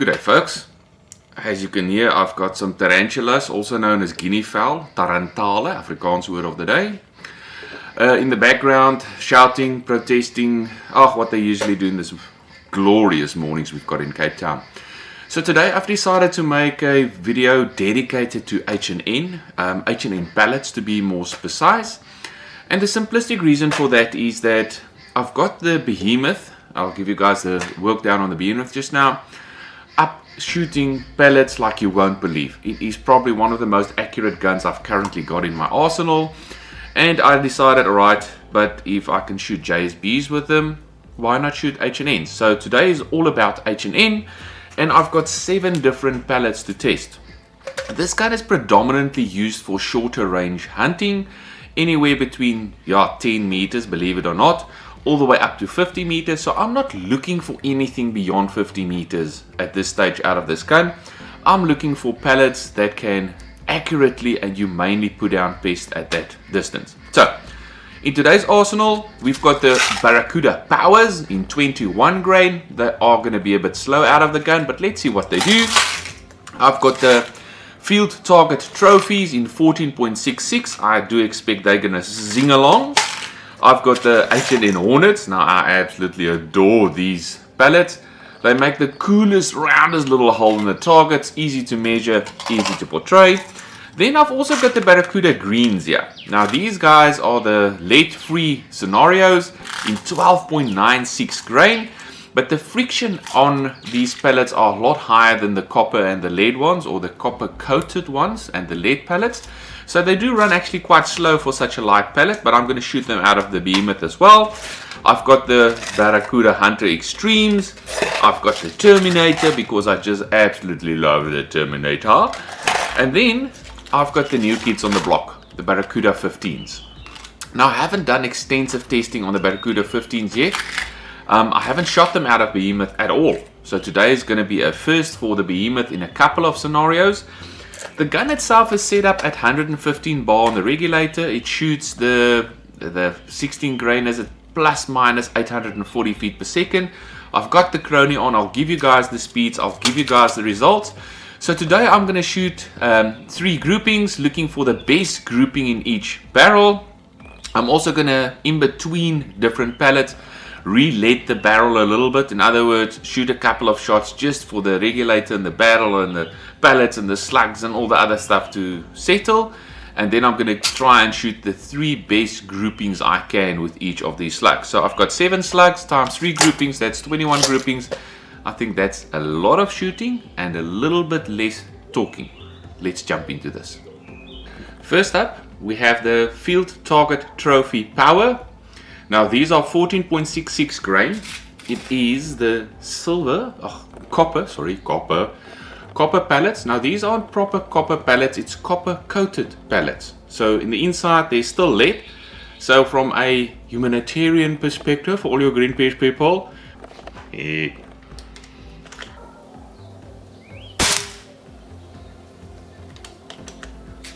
Good day folks, as you can hear I've got some tarantulas, also known as guinea fowl, tarantale, Afrikaans word of the day. In the background, shouting, protesting, what they usually do in this glorious mornings we've got in Cape Town. So today I've decided to make a video dedicated to H&N pellets to be more precise. And the simplistic reason for that is that I've got the Behemoth, I'll give you guys the work down on the Behemoth just now, up shooting pellets like you won't believe. It is probably one of the most accurate guns I've currently got in my arsenal. And I decided, alright, but if I can shoot JSBs with them, why not shoot H&Ns? So today is all about H&N, and I've got 7 different pellets to test. This gun is predominantly used for shorter range hunting, anywhere between 10 meters, believe it or not, all the way up to 50 meters. So I'm not looking for anything beyond 50 meters at this stage out of this gun. I'm looking for pellets that can accurately and humanely put down pests at that distance. So in today's arsenal we've got the Barracuda Palace in 21 grain. They are going to be a bit slow out of the gun, but let's see what they do. I've got the Field Target Trophies in 14.66. I do expect they're going to zing along. I've got the H&N Hornets. Now I absolutely adore these pellets. They make the coolest, roundest little hole in the targets, easy to measure, easy to portray. Then I've also got the Baracuda Greens here. Now these guys are the lead-free scenarios in 12.96 grain, but the friction on these pellets are a lot higher than the copper and the lead ones, or the copper coated ones and the lead pellets. So they do run actually quite slow for such a light pellet, but I'm going to shoot them out of the Behemoth as well. I've got the Barracuda Hunter Extremes. I've got the Terminator because I just absolutely love the Terminator. And then I've got the new kids on the block, the Barracuda 15s. Now I haven't done extensive testing on the Barracuda 15s yet. I haven't shot them out of Behemoth at all. So today is going to be a first for the Behemoth in a couple of scenarios. The gun itself is set up at 115 bar on the regulator. It shoots the 16 grain as a plus minus 840 feet per second. I've got the Kroonstad on. I'll give you guys the speeds. I'll give you guys the results. So today I'm going to shoot 3 groupings, looking for the best grouping in each barrel. I'm also going to, in between different pellets, re-lead the barrel a little bit. In other words, shoot a couple of shots just for the regulator and the barrel and the pellets and the slugs and all the other stuff to settle. And then I'm going to try and shoot the 3 best groupings I can with each of these slugs. So I've got 7 slugs times 3 groupings, that's 21 groupings. I think that's a lot of shooting and a little bit less talking. Let's jump into this. First up, we have the Field Target Trophy Power. Now these are 14.66 grain. It is the copper pellets. Now these aren't proper copper pellets, it's copper coated pellets. So in the inside there's still lead. So from a humanitarian perspective, for all your Greenpeace people,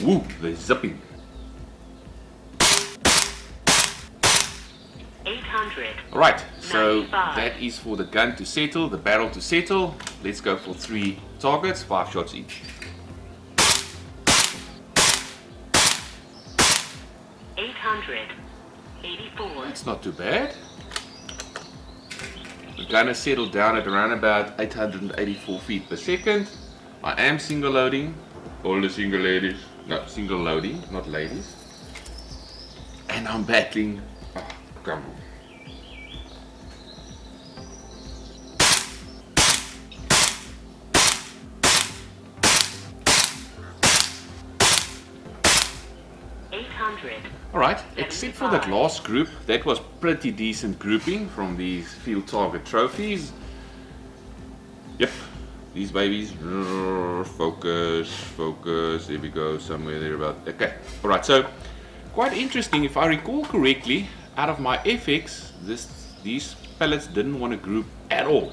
woo, they're zipping. 800. Alright, so that is for the gun to settle, the barrel to settle. Let's go for 3 targets, 5 shots each. 884. That's not too bad. The gun is settled down at around about 884 feet per second. I am single loading. All the single ladies. No, single loading, not ladies. And I'm battling. Oh, come on. Alright, except for that last group, that was pretty decent grouping from these Field Target Trophies. Yep, these babies, focus, there we go, somewhere there about, okay. Alright, so quite interesting, if I recall correctly, out of my FX, these pellets didn't want to group at all.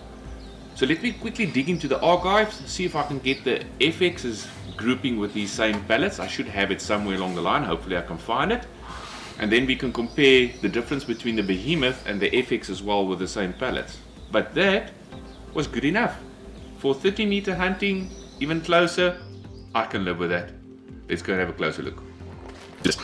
So let me quickly dig into the archives, see if I can get the FX's grouping with these same pellets. I should have it somewhere along the line, hopefully I can find it. And then we can compare the difference between the Behemoth and the FX as well with the same pellets. But that was good enough. For 30 meter hunting, even closer, I can live with that. Let's go and have a closer look. Just.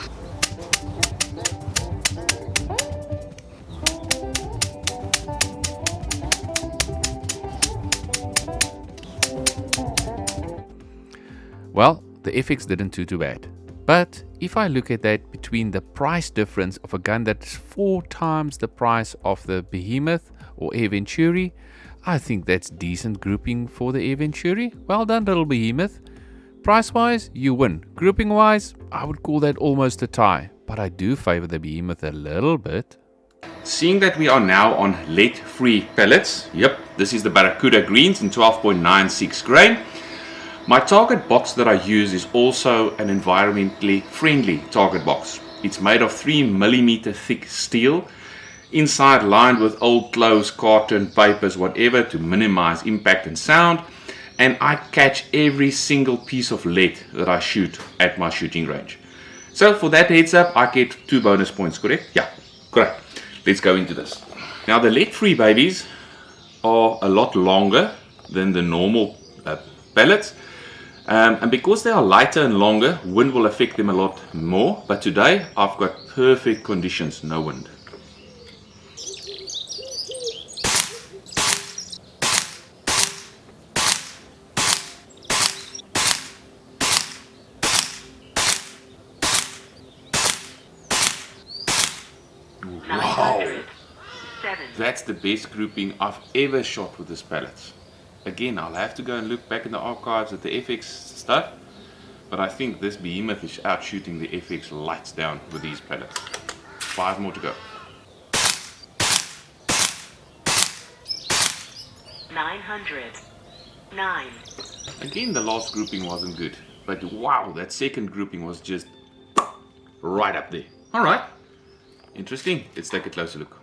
Well, the FX didn't do too bad. But if I look at that between the price difference of a gun that's 4 times the price of the Behemoth or Air Venturi, I think that's decent grouping for the Air Venturi. Well done, little Behemoth. Price-wise, you win. Grouping-wise, I would call that almost a tie. But I do favor the Behemoth a little bit. Seeing that we are now on lead-free pellets, yep, this is the Baracuda Greens in 12.96 grain. My target box that I use is also an environmentally friendly target box. It's made of 3mm thick steel, inside lined with old clothes, carton, papers, whatever to minimize impact and sound, and I catch every single piece of lead that I shoot at my shooting range. So for that heads up, I get 2 bonus points, correct? Yeah, correct. Let's go into this. Now the lead-free babies are a lot longer than the normal pellets. And because they are lighter and longer, wind will affect them a lot more. But today, I've got perfect conditions, no wind. Wow! That's the best grouping I've ever shot with this pellets. Again, I'll have to go and look back in the archives at the FX stuff, but I think this Behemoth is out shooting the FX lights down with these pellets. 5 more to go. 909. Again, the last grouping wasn't good, but wow, that second grouping was just right up there. Alright, interesting. Let's take a closer look.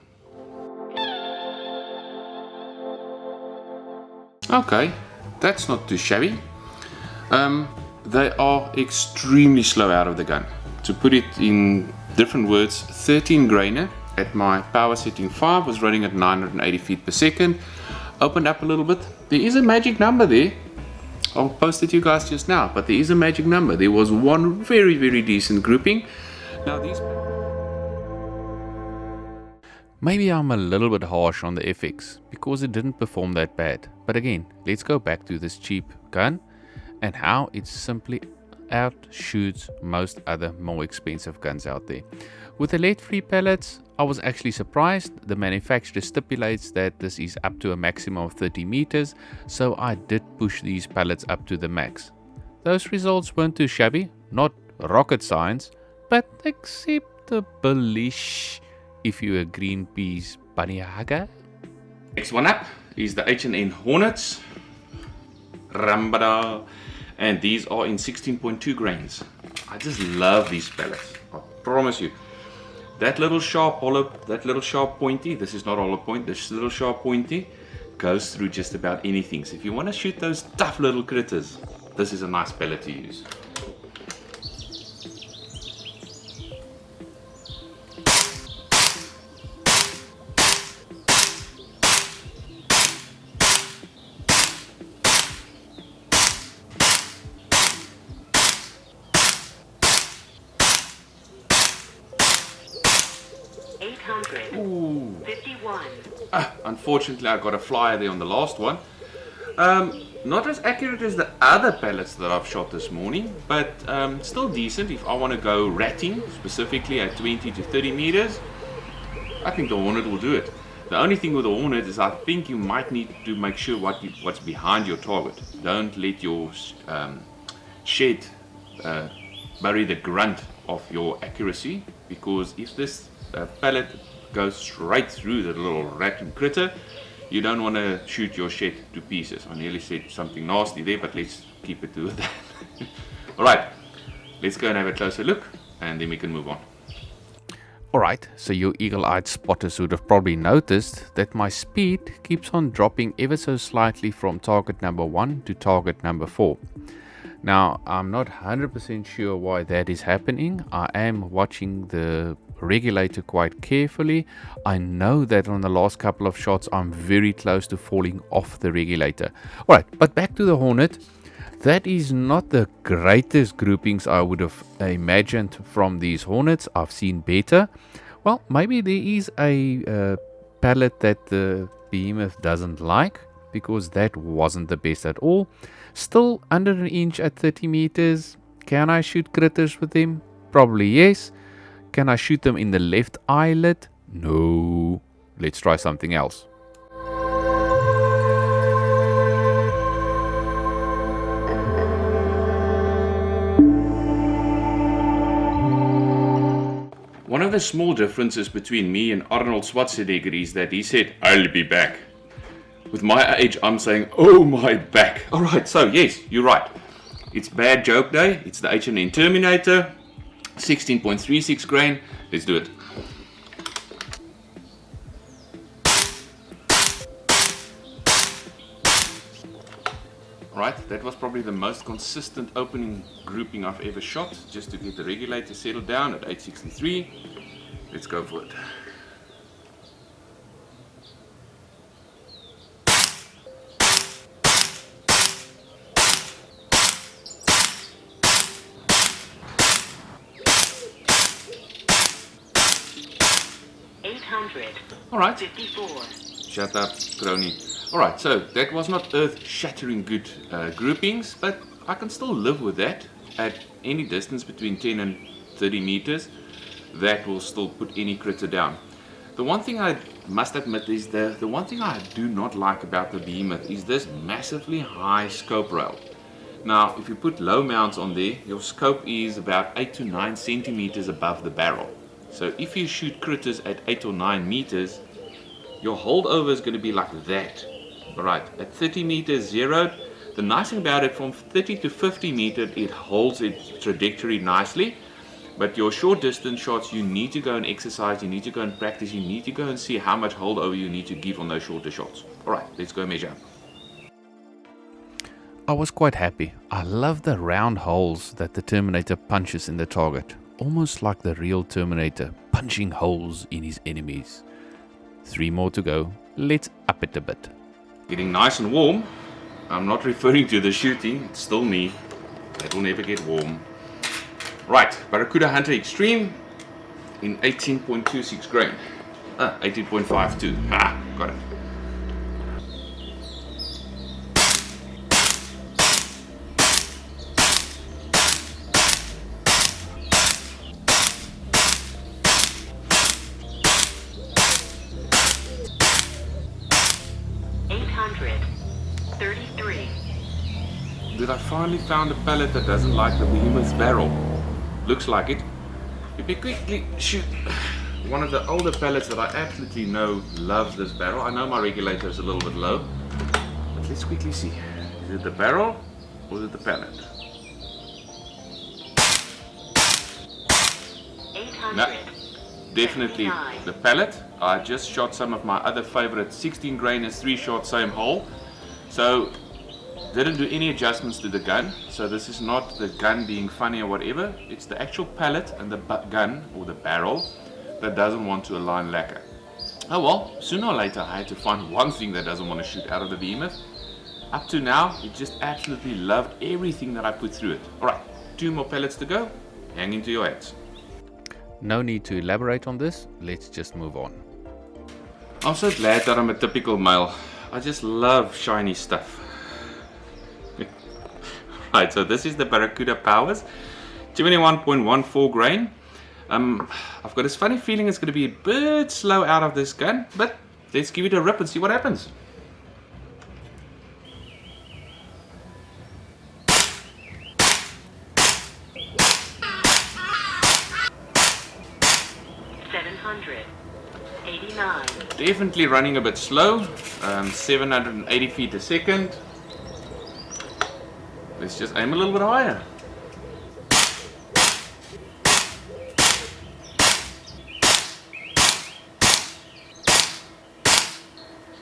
Okay, that's not too shabby. They are extremely slow out of the gun. To put it in different words, 13 grainer at my power setting 5 was running at 980 feet per second. Opened up a little bit. There is a magic number there. I'll post it to you guys just now, but there is a magic number. There was one very, very decent grouping. Now these... Maybe I'm a little bit harsh on the FX because it didn't perform that bad. But again, let's go back to this cheap gun and how it simply outshoots most other more expensive guns out there. With the lead-free pellets, I was actually surprised. The manufacturer stipulates that this is up to a maximum of 30 meters, so I did push these pellets up to the max. Those results weren't too shabby, not rocket science, but acceptable-ish if you're a Greenpeace bunny hugger. Next one up is the H&N Hornets. Rambada. And these are in 16.2 grains. I just love these pellets. I promise you. That little sharp hollow, that little sharp pointy, this is not hollow point, this little sharp pointy goes through just about anything. So if you want to shoot those tough little critters, this is a nice pellet to use. Ooh. 51. Unfortunately, I got a flyer there on the last one. Not as accurate as the other pellets that I've shot this morning, but still decent if I want to go ratting, specifically at 20 to 30 meters. I think the Hornet will do it. The only thing with the Hornet is I think you might need to make sure what's behind your target. Don't let your shed bury the grunt of your accuracy, because if this pellet goes straight through the little rat and critter, you don't want to shoot your shed to pieces. I nearly said something nasty there, but let's keep it to that. Alright, let's go and have a closer look, and then we can move on. Alright, so you eagle-eyed spotters would have probably noticed that my speed keeps on dropping ever so slightly from target number 1 to target number 4. Now, I'm not 100% sure why that is happening. I am watching the Regulator quite carefully. I know that on the last couple of shots I'm very close to falling off the regulator. Alright, but back to the Hornet. That is not the greatest groupings I would have imagined from these Hornets. I've seen better. Well, maybe there is a pallet that the Behemoth doesn't like, because that wasn't the best at all. Still under an inch at 30 meters. Can I shoot critters with them? Probably yes. Can I shoot them in the left eyelet? No. Let's try something else. One of the small differences between me and Arnold Schwarzenegger is that he said, "I'll be back." With my age, I'm saying, "Oh, my back." Alright, so yes, you're right. It's bad joke day. It's the H&N Terminator. 16.36 grain. Let's do it. Alright, that was probably the most consistent opening grouping I've ever shot, just to get the regulator settled down at 863. Let's go for it. Alright. 54. Shut up, Crony. Alright, so that was not earth-shattering good groupings, but I can still live with that at any distance between 10 and 30 meters. That will still put any critter down. The one thing I must admit is the one thing I do not like about the Behemoth is this massively high scope rail. Now, if you put low mounts on there, your scope is about 8 to 9 centimeters above the barrel. So if you shoot critters at 8 or 9 meters, your holdover is going to be like that. Alright, at 30 meters zeroed, the nice thing about it, from 30 to 50 meters, it holds its trajectory nicely. But your short distance shots, you need to go and exercise, you need to go and practice, you need to go and see how much holdover you need to give on those shorter shots. Alright, let's go measure. I was quite happy. I love the round holes that the Terminator punches in the target. Almost like the real Terminator, punching holes in his enemies. 3 more to go. Let's up it a bit. Getting nice and warm. I'm not referring to the shooting, it's still me. That will never get warm. Right, Barracuda Hunter Extreme in 18.26 grain. 18.52. Ah, got it. Did I finally found a pellet that doesn't like the Behemoth's barrel? Looks like it. Let me quickly shoot one of the older pellets that I absolutely know loves this barrel. I know my regulator is a little bit low, but let's quickly see. Is it the barrel or is it the pellet? No, definitely the pellet. I just shot some of my other favorite 16 grainers, 3 shot, same hole. So didn't do any adjustments to the gun, so this is not the gun being funny or whatever. It's the actual pellet and the gun or the barrel that doesn't want to align lacquer. Oh well, sooner or later I had to find one thing that doesn't want to shoot out of the Behemoth. Up to now, it just absolutely loved everything that I put through it. Alright, 2 more pellets to go. Hang into your hats. No need to elaborate on this. Let's just move on. I'm so glad that I'm a typical male. I just love shiny stuff. Right, so this is the Barracuda Palace, 21.14 grain. I've got this funny feeling it's going to be a bit slow out of this gun, but let's give it a rip and see what happens. Definitely running a bit slow, 780 feet a second. Let's just aim a little bit higher.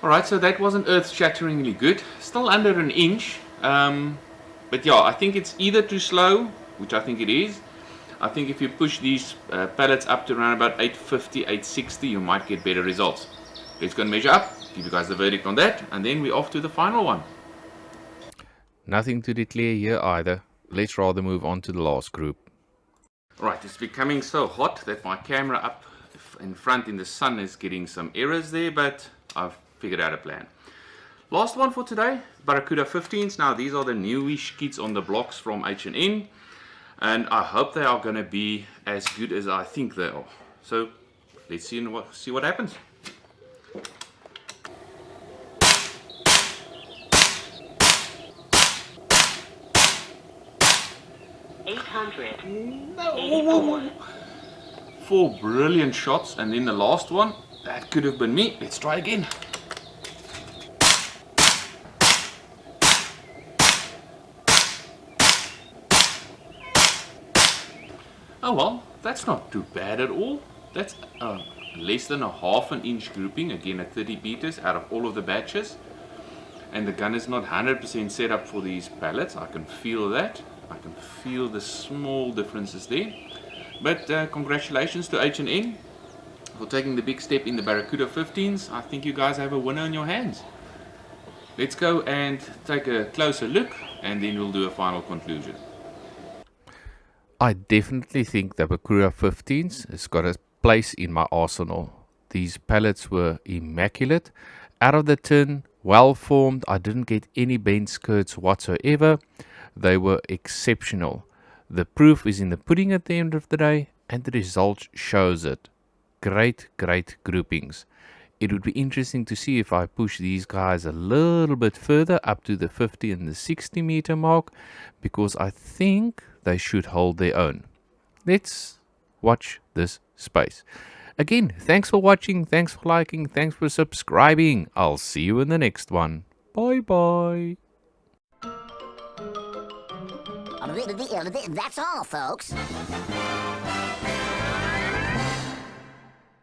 Alright, so that wasn't earth-shatteringly good. Still under an inch. But yeah, I think it's either too slow, which I think it is. I think if you push these pellets up to around about 850, 860, you might get better results. Let's go and measure up, give you guys the verdict on that, and then we're off to the final one. Nothing to declare here either. Let's rather move on to the last group. Right, it's becoming so hot that my camera up in front in the sun is getting some errors there, but I've figured out a plan. Last one for today, Barracuda 15s. Now these are the newish kits on the blocks from H&N, and I hope they are going to be as good as I think they are. So let's see what happens. No. 4 brilliant shots, and then the last one, that could have been me. Let's try again. Oh well, that's not too bad at all. That's less than a half an inch grouping, again at 30 meters out of all of the batches. And the gun is not 100% set up for these pellets. I can feel that. I can feel the small differences there. But congratulations to H&N for taking the big step in the Barracuda 15s. I think you guys have a winner in your hands. Let's go and take a closer look, and then we'll do a final conclusion. I definitely think the Barracuda 15s has got a place in my arsenal. These pellets were immaculate, out of the tin, well formed. I didn't get any bent skirts whatsoever. They were exceptional. The proof is in the pudding at the end of the day, and the result shows it. Great groupings. It would be interesting to see if I push these guys a little bit further up to the 50 and the 60 meter mark, because I think they should hold their own. Let's watch this space. Again, thanks for watching, thanks for liking, thanks for subscribing. I'll see you in the next one. Bye bye. That's all, folks.